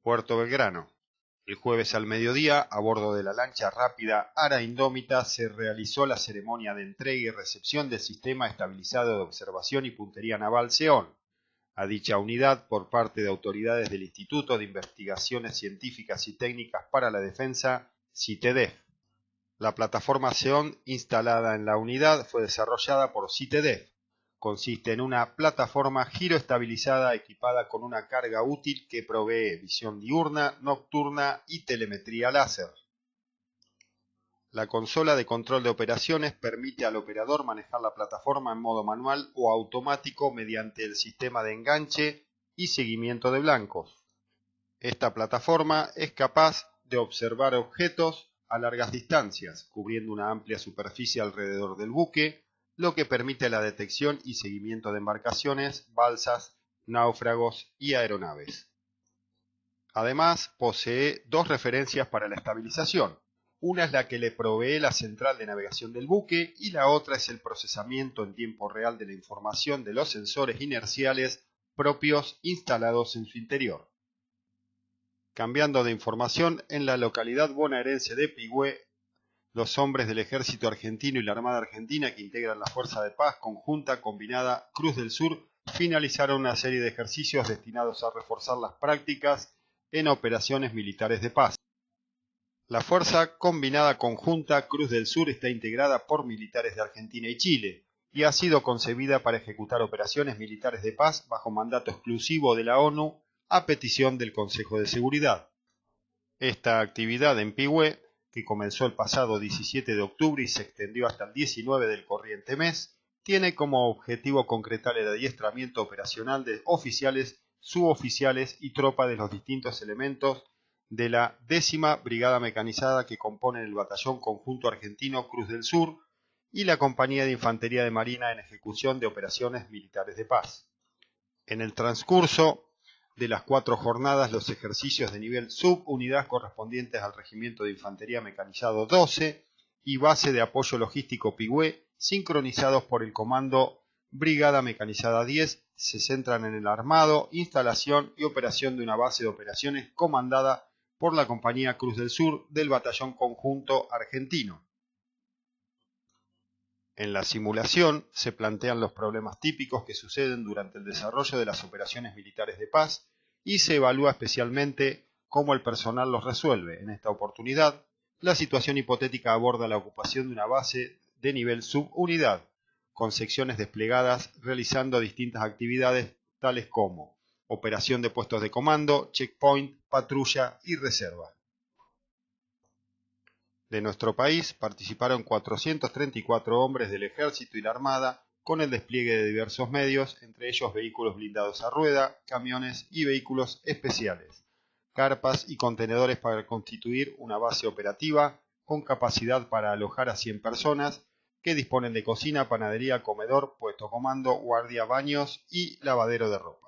Puerto Belgrano. El jueves al mediodía, a bordo de la lancha rápida Ara Indómita, se realizó la ceremonia de entrega y recepción del Sistema Estabilizado de Observación y Puntería Naval SEON a dicha unidad por parte de autoridades del Instituto de Investigaciones Científicas y Técnicas para la Defensa, CITEDEF. La plataforma SEON instalada en la unidad fue desarrollada por CITEDEF. Consiste en una plataforma giroestabilizada equipada con una carga útil que provee visión diurna, nocturna y telemetría láser. La consola de control de operaciones permite al operador manejar la plataforma en modo manual o automático mediante el sistema de enganche y seguimiento de blancos. Esta plataforma es capaz de observar objetos a largas distancias, cubriendo una amplia superficie alrededor del buque, lo que permite la detección y seguimiento de embarcaciones, balsas, náufragos y aeronaves. Además, posee dos referencias para la estabilización. Una es la que le provee la central de navegación del buque y la otra es el procesamiento en tiempo real de la información de los sensores inerciales propios instalados en su interior. Cambiando de información, en la localidad bonaerense de Pigüé, los hombres del Ejército Argentino y la Armada Argentina que integran la Fuerza de Paz Conjunta Combinada Cruz del Sur finalizaron una serie de ejercicios destinados a reforzar las prácticas en operaciones militares de paz. La Fuerza Combinada Conjunta Cruz del Sur está integrada por militares de Argentina y Chile y ha sido concebida para ejecutar operaciones militares de paz bajo mandato exclusivo de la ONU a petición del Consejo de Seguridad. Esta actividad en Pigüé, que comenzó el pasado 17 de octubre y se extendió hasta el 19 del corriente mes, tiene como objetivo concretar el adiestramiento operacional de oficiales, suboficiales y tropa de los distintos elementos de la 10ª Brigada Mecanizada que componen el Batallón Conjunto Argentino Cruz del Sur y la Compañía de Infantería de Marina en ejecución de operaciones militares de paz. En el transcurso de las 4 jornadas, los ejercicios de nivel subunidad correspondientes al Regimiento de Infantería Mecanizado 12 y Base de Apoyo Logístico Pigüé, sincronizados por el Comando Brigada Mecanizada 10, se centran en el armado, instalación y operación de una base de operaciones comandada por la Compañía Cruz del Sur del Batallón Conjunto Argentino. En la simulación se plantean los problemas típicos que suceden durante el desarrollo de las operaciones militares de paz y se evalúa especialmente cómo el personal los resuelve. En esta oportunidad, la situación hipotética aborda la ocupación de una base de nivel subunidad, con secciones desplegadas realizando distintas actividades tales como operación de puestos de comando, checkpoint, patrulla y reserva. De nuestro país participaron 434 hombres del Ejército y la Armada con el despliegue de diversos medios, entre ellos vehículos blindados a rueda, camiones y vehículos especiales, carpas y contenedores para constituir una base operativa con capacidad para alojar a 100 personas que disponen de cocina, panadería, comedor, puesto comando, guardia, baños y lavadero de ropa.